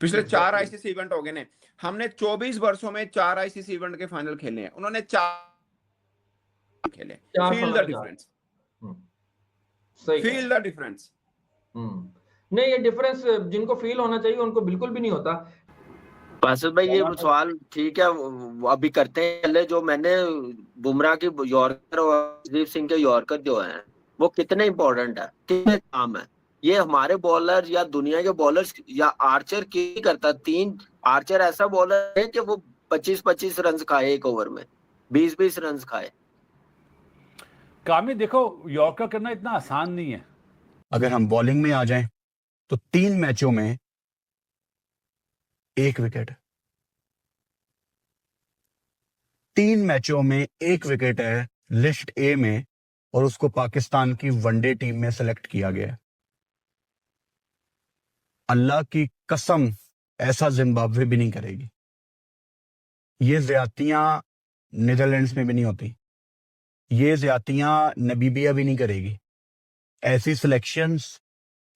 पिछले 4 ICC event हो गए ने, हमने 24 वर्षों में 4 आईसीसी इवेंट के फाइनल खेले हैं, उन्होंने 4 खेले। Feel the difference, feel the difference. नहीं, ये डिफरेंस जिनको फील होना चाहिए उनको बिल्कुल भी नहीं होता। बासित भाई ये सवाल ठीक है, अभी करते हैं। पहले जो मैंने बुमराह की यॉर्कर और दीप सिंह के यॉर्कर जो हैं वो कितने इंपॉर्टेंट है, कितने काम है, ये हमारे बॉलर या दुनिया के बॉलर्स या आर्चर की करता। 3 आर्चर ऐसा बॉलर है कि वो 25-25 रन खाए एक ओवर में, 20-20 रन खाए। कामी देखो, यॉर्कर करना इतना आसान नहीं है। अगर हम बॉलिंग में आ जाएं तो 3 मैचों में 1 विकेट, 3 मैचों में 1 विकेट है लिस्ट ए में, और उसको पाकिस्तान की वनडे टीम में सेलेक्ट किया गया। अल्लाह की कसम ऐसा जिम्बाब्वे भी नहीं करेगी। ये ज्यादतियां नीदरलैंड्स में भी नहीं होती, ये ज्यादतियां नबीबिया भी नहीं करेगी, ऐसी सिलेक्शंस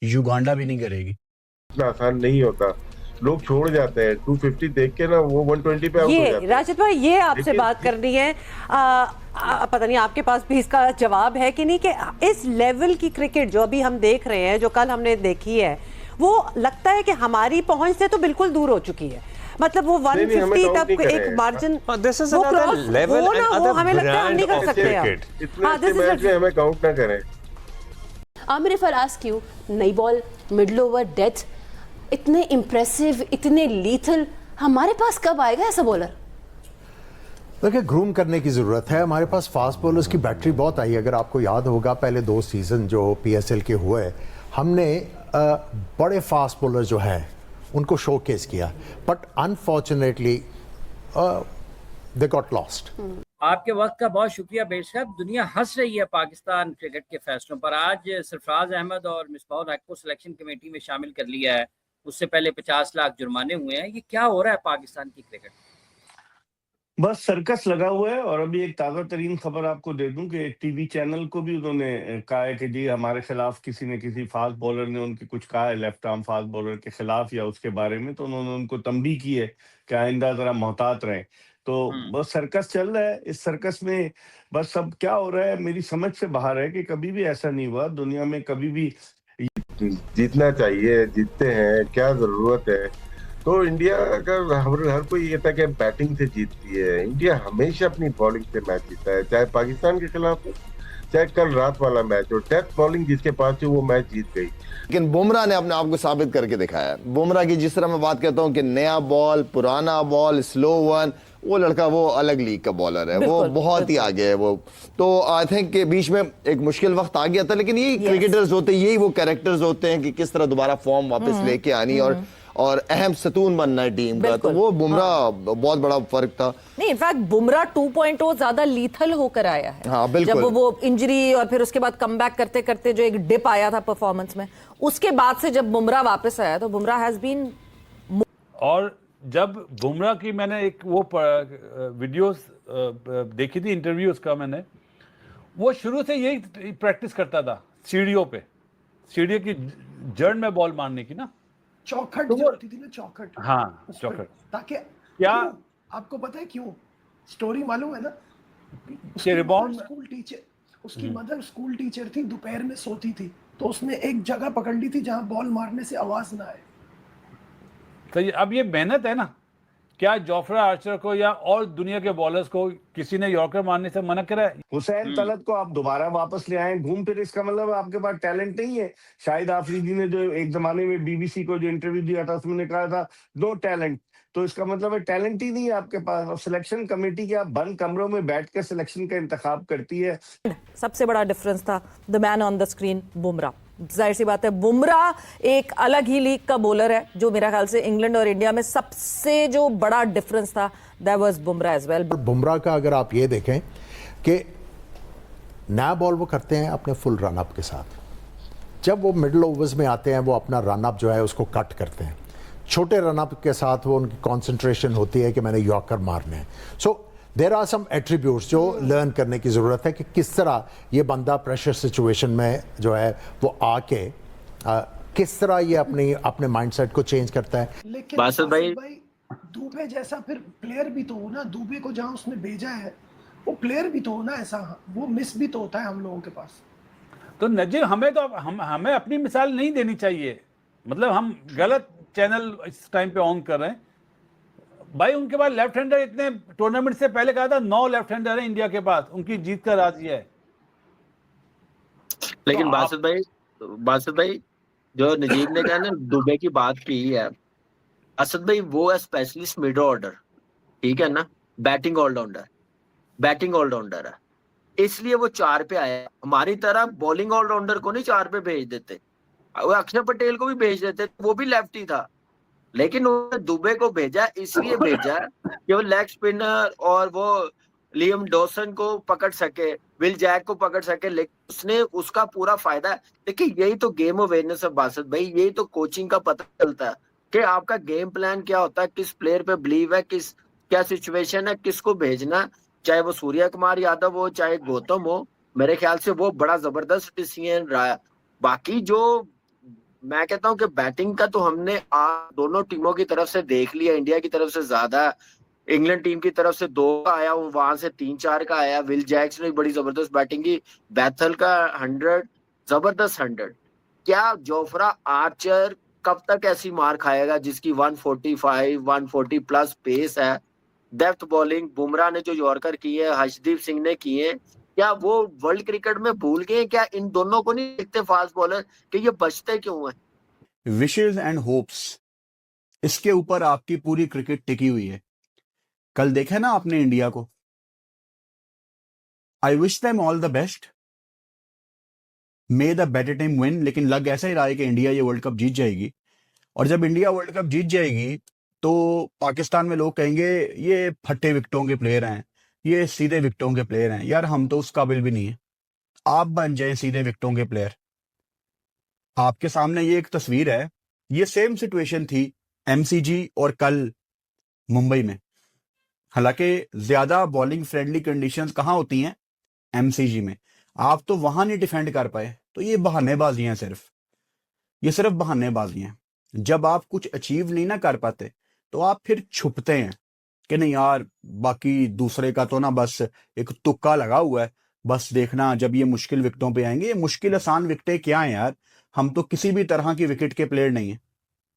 युगांडा भी नहीं करेगी। इतना आसान नहीं होता, लोग छोड़ जाते हैं। 250 देख के ना वो 120 पे आउट हो जाते हैं। राशिद भाई, ये आपसे बात करनी है, पता नहीं आपके पास भी इसका जवाब है कि नहीं, कि इस लेवल की क्रिकेट जो अभी हम देख रहे हैं, जो कल हमने देखी है, वो लगता है कि हमारी पहुंच से तो बिल्कुल दूर हो चुकी है। मतलब वो 150 तक एक margin, this is another level and other हमें लगता है हम नहीं कर सकते हैं। इतने मैच में हमें काउंट ना करें। Aamir, if I ask you, नई बॉल, मिडिल ओवर, डेथ, इतने इंप्रेसिव, इतने लीथल, हमारे पास कब आएगा ऐसा बॉलर? देखिए, ग्रूम करने की ज़रूरत है। हमारे पास फास्ट बॉलर्स की बैटरी बहुत आई। अगर आपको याद होगा, पहले 2 सीज़न जो पीएसएल के हुए, हमने बड़े फास्ट बॉलर जो हैं उनको शोकेस किया, but unfortunately they got lost. आपके वक्त का बहुत शुक्रिया बेश साहब। दुनिया हंस रही है पाकिस्तान क्रिकेट के फैसलों पर। आज सरफराज अहमद और मिसबाह हक को सिलेक्शन कमेटी में शामिल कर लिया है, उससे पहले 50 लाख जुर्माने हुए हैं। ये क्या हो रहा है पाकिस्तान की क्रिकेट? बस सर्कस लगा हुआ है। और अभी एक ताज़ा तरीन खबर आपको दे दूं कि एक टीवी चैनल को भी उन्होंने कहा है कि जी हमारे खिलाफ किसी फास्ट बॉलर ने उनकी कुछ कहा है लेफ्ट आर्म फास्ट बॉलर के खिलाफ या उसके बारे में, तो उन्होंने उनको तंबीह की है कि आइंदा जरा मोहतात रहें। तो बस सर्कस चल रहा है। इस सर्कस में बस सब क्या हो रहा है मेरी समझ से बाहर है कि कभी भी ऐसा नहीं हुआ दुनिया में, कभी भी जीतना चाहिए, जीतते हैं, क्या जरूरत है। तो इंडिया का हर कोई ये था कि बैटिंग से जीतती है। इंडिया हमेशा अपनी बॉलिंग से मैच जीता है, चाहे पाकिस्तान के खिलाफ हो, चाहे कल रात वाला मैच हो। डेथ बॉलिंग जिसके पास हो वो मैच जीत गई। लेकिन बुमराह ने अपने आप को साबित करके दिखाया। बुमराह की जिस तरह मैं बात करता हूँ कि नया बॉल, पुराना बॉल, स्लो वन, वो लड़का वो अलग लीग का बॉलर है, वो बहुत ही आगे है वो। तो आई थिंक के बीच में एक मुश्किल वक्त आ गया था, लेकिन यही क्रिकेटर्स होते हैं, यही वो कैरेक्टर्स होते हैं कि किस तरह दोबारा फॉर्म वापस लेके आनी और अहम सतून बनना है टीम का। तो वो बुमराह बहुत बड़ा फर्क था। नहीं, इनफैक्ट बुमराह 2.0 ज्यादा लीथल होकर आया है। हाँ, बिल्कुल। जब वो इंजरी और फिर उसके बाद कमबैक करते करते जो एक डिप आया था परफॉर्मेंस में, उसके बाद से जब बुमराह वापस आया तो बुमराह हैज बीन। और जब बुमराह की मैंने एक वो वीडियोस देखी थी, इंटरव्यू उसका मैंने, वो शुरू से यही प्रैक्टिस करता था सीढ़ियों पे, सीढ़ी की जड़ में बॉल मारने की ना, चौखट जो होती थी ना, चौखट। हाँ, चौखट। ताकि क्या आपको पता है क्यों? स्टोरी मालूम है ना? स्कूल टीचर, उसकी मदर स्कूल टीचर थी, दोपहर में सोती थी, तो उसने एक जगह पकड़ ली थी जहां बॉल मारने से आवाज ना आए। तो अब ये मेहनत है ना, क्या जोफ्रा आर्चर को या और दुनिया के बॉलर्स को किसी ने यॉर्कर मारने से मना करा है? हुसैन तलत को आप दोबारा वापस ले आए घूम फिर, इसका मतलब आपके पास टैलेंट नहीं है। शाहिद आफरीदी ने जो एक जमाने में बीबीसी को जो इंटरव्यू दिया था उसमें कहा था नो टैलेंट, तो इसका मतलब है टैलेंट ही नहीं है आपके पास। और सिलेक्शन कमेटी के आप बंद कमरों में बैठ कर सिलेक्शन का इंतखाब करती है। सबसे बड़ा डिफरेंस था the man on the screen, Bumrah. जाहिर सी बात है, बुमराह एक अलग ही लीग का बॉलर है, जो मेरा ख्याल से इंग्लैंड और इंडिया में सबसे जो बड़ा डिफरेंस था, that was Bumrah as well. Bumrah का अगर आप ये देखें कि नया बॉल वो करते हैं अपने फुल रन अप के साथ, जब वो मिडिल ओवर्स में आते हैं वो अपना रन अप जो है उसको कट करते हैं, छोटे रन अप के साथ वो उनकी कंसंट्रेशन होती है कि मैंने यॉर्कर मारने हैं। So there are some attributes जो लर्न करने की ज़रूरत है कि किस तरह ये बंदा प्रेशर सिचुएशन में जो है वो आके किस तरह ये अपने माइंडसेट को चेंज करता है। लेकिन बासित भाई दुबे जैसा फिर प्लेयर भी तो हो ना, दुबे को जहां उसने भेजा है वो प्लेयर भी तो हो ना, ऐसा वो मिस भी तो होता है हम लोगों के पास। तो नजीर हमें अपनी मिसाल नहीं देनी चाहिए, मतलब हम गलत चैनल इस टाइम पे ऑन कर रहे हैं भाई। उनके पास लेफ्ट हैंडर इतने टूर्नामेंट से पहले कहा था 9 लेफ्ट हैंडर है इंडिया के पास, उनकी जीत का राज ये है। लेकिन बासित भाई जो नजीब ने कहा ना दुबे की बात की है, असद भाई वो है स्पेशलिस्ट मिड ऑर्डर, ठीक है ना, बैटिंग ऑलराउंडर है, इसलिए वो 4 पे आया। हमारी तरह बॉलिंग ऑलराउंडर को नहीं 4 पे भेज देते, वो अक्षर पटेल को भी भेज देते, वो भी लेफ्टी था, लेकिन उन्होंने दुबे को भेजा, इसलिए भेजा कि वो लेग स्पिनर और वो लियम डॉसन को पकड़ सके, विल जैक को पकड़ सके, लेकिन उसने उसका पूरा फायदा। देखिए यही तो गेम अवेयरनेस है बासित भाई, यही तो कोचिंग का पता चलता है कि आपका गेम प्लान क्या होता है, किस प्लेयर पे बिलीव है, क्या सिचुएशन है, किसको भेजना, चाहे वो सूर्य कुमार यादव हो चाहे गौतम हो। मेरे ख्याल से वो बड़ा जबरदस्त डिसीजन रहा है। बाकी जो मैं कहता हूं कि बैटिंग का तो हमने दोनों टीमों की तरफ से देख लिया, इंडिया की तरफ से ज्यादा, इंग्लैंड टीम की तरफ से 2 का आया, वहां से 3-4 का आया। विल जैक्स ने बड़ी जबरदस्त बैटिंग की, बैथल का 100 जबरदस्त 100। क्या जोफ्रा आर्चर कब तक ऐसी मार खाएगा जिसकी 145 140 प्लस पेस है। डेप्थ बॉलिंग बुमराह ने जो यॉर्कर की है, हर्षदीप सिंह ने की है, क्या वो वर्ल्ड क्रिकेट में भूल गए? क्या इन दोनों को नहीं देखते फास्ट बॉलर कि ये बचते क्यों हैं? विशेस एंड होप्स, इसके ऊपर आपकी पूरी क्रिकेट टिकी हुई है। कल देखा ना आपने इंडिया को, I wish them all the best, may the better team win. लेकिन लग ऐसा ही रहा है कि इंडिया ये वर्ल्ड कप जीत जाएगी, और जब इंडिया वर्ल्ड कप जीत जाएगी तो पाकिस्तान में लोग कहेंगे ये फट्टे विकेटों के प्लेयर हैं, ये सीधे विकेटों के प्लेयर हैं। यार हम तो उस काबिल भी नहीं है, आप बन जाएं सीधे विकेटों के प्लेयर। आपके सामने ये एक तस्वीर है, ये सेम सिचुएशन थी एमसीजी और कल मुंबई में। हालांकि ज्यादा बॉलिंग फ्रेंडली कंडीशंस कहाँ होती हैं? एमसीजी में। आप तो वहां नहीं डिफेंड कर पाए, तो ये बहानेबाजी हैं, ये सिर्फ बहानेबाजी हैं। जब आप कुछ अचीव नहीं ना कर पाते तो आप फिर छुपते हैं कि नहीं यार बाकी दूसरे का तो ना बस एक तुक्का लगा हुआ है, बस देखना जब ये मुश्किल विकेटों पे आएंगे। ये मुश्किल आसान विकेटें क्या हैं यार, हम तो किसी भी तरह की विकेट के प्लेयर नहीं है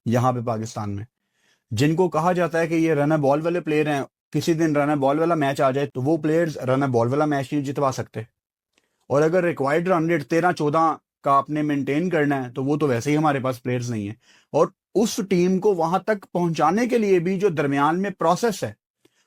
यहाँ पे पाकिस्तान में। जिनको कहा जाता है कि ये रनर बॉल वाले प्लेयर हैं, किसी दिन रनर बॉल वाला मैच आ जाए तो वो प्लेयर्स रनर बॉल वाला मैच नहीं जितवा सकते। और अगर रिक्वायर्ड रन रेट 13-14 का आपने मेंटेन करना है तो वो तो वैसे ही हमारे पास प्लेयर्स नहीं है। और उस टीम को वहां तक पहुंचाने के लिए भी जो दरमियान में प्रोसेस है,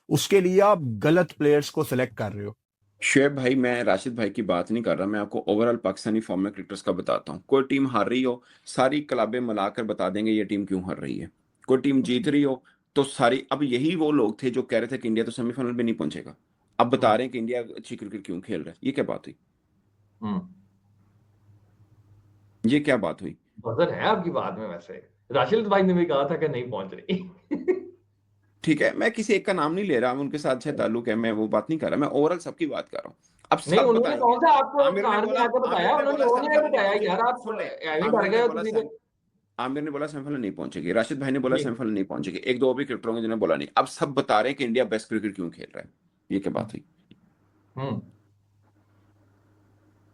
उसके लिए आप गलत प्लेयर्स को सिलेक्ट कर रहे हो। शुएब भाई, मैं राशिद भाई की बात नहीं कर रहा, मैं आपको ओवरऑल पाकिस्तानी फॉर्म में क्रिकेटर्स का बताता हूँ। कोई टीम हार रही हो, सारी क्लबें मिलाकर बता देंगे ये टीम क्यों हार रही है। कोई टीम जीत रही हो तो सारी, अब यही वो लोग थे जो कह रहे थे कि इंडिया तो सेमीफाइनल में नहीं पहुंचेगा, अब बता रहे हैं कि इंडिया अच्छी क्रिकेट क्यों खेल रहा है। ये क्या बात हुई? ये क्या बात हुई? बजर है आपकी बात में। वैसे राशिद भाई ने भी कहा था कि नहीं पहुंच रही। ठीक है, मैं किसी एक का नाम नहीं ले रहा, उनके साथ अच्छा ताल्लुक है, मैं वो बात नहीं कर रहा, मैं ओवरऑल सबकी बात कर रहा हूँ। अब नहीं, सब उन्होंने कौन सा आपको आमिर ने कहानी बोला, आके बताया? उन्होंने बताया यार आप डर गए। आमिर ने बोला सेमीफाइनल नहीं पहुंचेगी, राशिद भाई ने बोला जी। सेमीफाइनल नहीं पहुंचेगी, एक दो भी क्रिकेटरों जिन्होंने बोला नहीं। अब सब बता रहे हैं कि इंडिया बेस्ट क्रिकेट क्यों खेल रहा है। ये क्या बात हुई?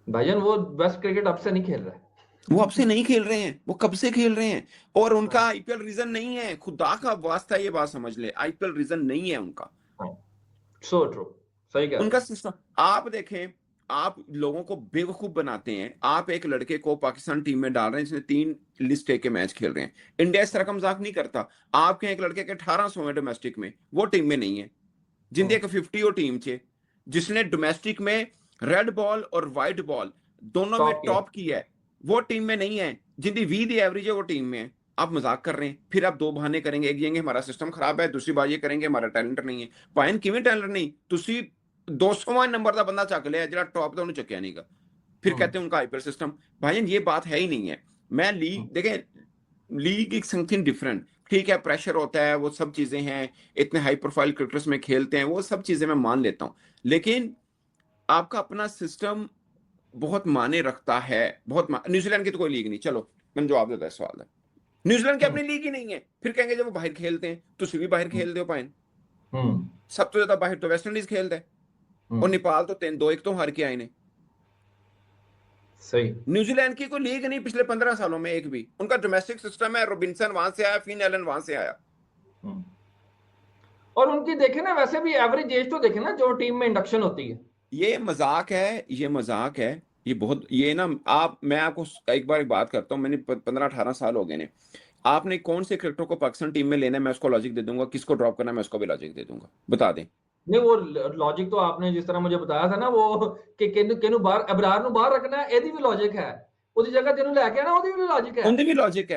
भाईजान वो बेस्ट क्रिकेट अब से नहीं खेल रहा है, वो अब से नहीं खेल रहे हैं, वो कब से खेल रहे हैं। और उनका आईपीएल रीजन नहीं है, खुदा का वास्ता ये बात समझ ले, आईपीएल रीजन नहीं है उनका। सो ट्रू, सही कह। उनका सिस्टम आप देखें, आप लोगों को बेवकूफ बनाते हैं। आप एक लड़के को पाकिस्तान टीम में डाल रहे हैं जिसने 3 लिस्ट ए के मैच खेल रहे हैं। इंडिया इस तरह का मजाक नहीं करता। आपके एक लड़के के 1800 है डोमेस्टिक में, वो टीम में नहीं है। जिंदे के 50 हो टीम चे, जिसने डोमेस्टिक में रेड बॉल और व्हाइट बॉल दोनों में टॉप किया है, वो टीम में नहीं है। जिंदी 20 दी एवरेज है वो टीम में है। आप मजाक कर रहे हैं। फिर आप 2 बहाने करेंगे, एक येंगे हमारा सिस्टम खराब है, दूसरी बात ये करेंगे हमारा टैलेंट नहीं है। पाइन किवें टैलेंट नहीं, तुसी 200वां नंबर का बंदा चक लिया जो टॉप तो उन्होंने चक्या नहीं का, फिर कहते हैं उनका आईपीएल सिस्टम। भाईजान ये बात है ही नहीं है। मैं लीग देखें, लीग एक समथिंग डिफरेंट, ठीक है, प्रेशर होता है, वो सब चीजें हैं, इतने हाई प्रोफाइल क्रिकेटर्स में खेलते हैं, वो सब चीजें मैं मान लेता हूं। लेकिन आपका अपना सिस्टम बहुत माने रखता है, बहुत न्यूजीलैंड की तो कोई लीग नहीं, चलो मैंने जवाब देता है सवाल है। न्यूजीलैंड की अपनी लीग ही नहीं है, फिर कहेंगे जब वो बाहर खेलते हैं तो भी बाहर खेल दो पाइन। सबसे ज्यादा बाहर तो वेस्ट इंडीज खेलता है और नेपाल तो 2-1 तो हार के आए ने। सही। न्यूजीलैंड की कोई लीग नहीं पिछले 15 सालों में एक भी। उनका डोमेस्टिक सिस्टम है, रॉबिन्सन वहां से आया, फिन एलन वहां से आया। और उनकी देखे ना वैसे भी एवरेज एज तो देखे ना जो टीम में इंडक्शन होती है। ये मजाक है, ये मजाक है, ये बहुत, ये ना मैं आपको एक बात करता हूँ, मैंने 15-18 साल हो गए ने। आपने कौन से क्रिकेटर को पाकिस्तान टीम में लेना है मैं उसको लॉजिक दे दूंगा, किसको ड्रॉप करना है मैं उसको भी लॉजिक दे दूंगा, बता दें। नहीं वो लॉजिक तो आपने जिस तरह मुझे बताया था ना वो कि किनु बाहर अबरार नु बाहर रखना है, एदी भी लॉजिक है, ओदी जगह तेनु लेके आना ओदी भी लॉजिक है, उनदी भी लॉजिक है।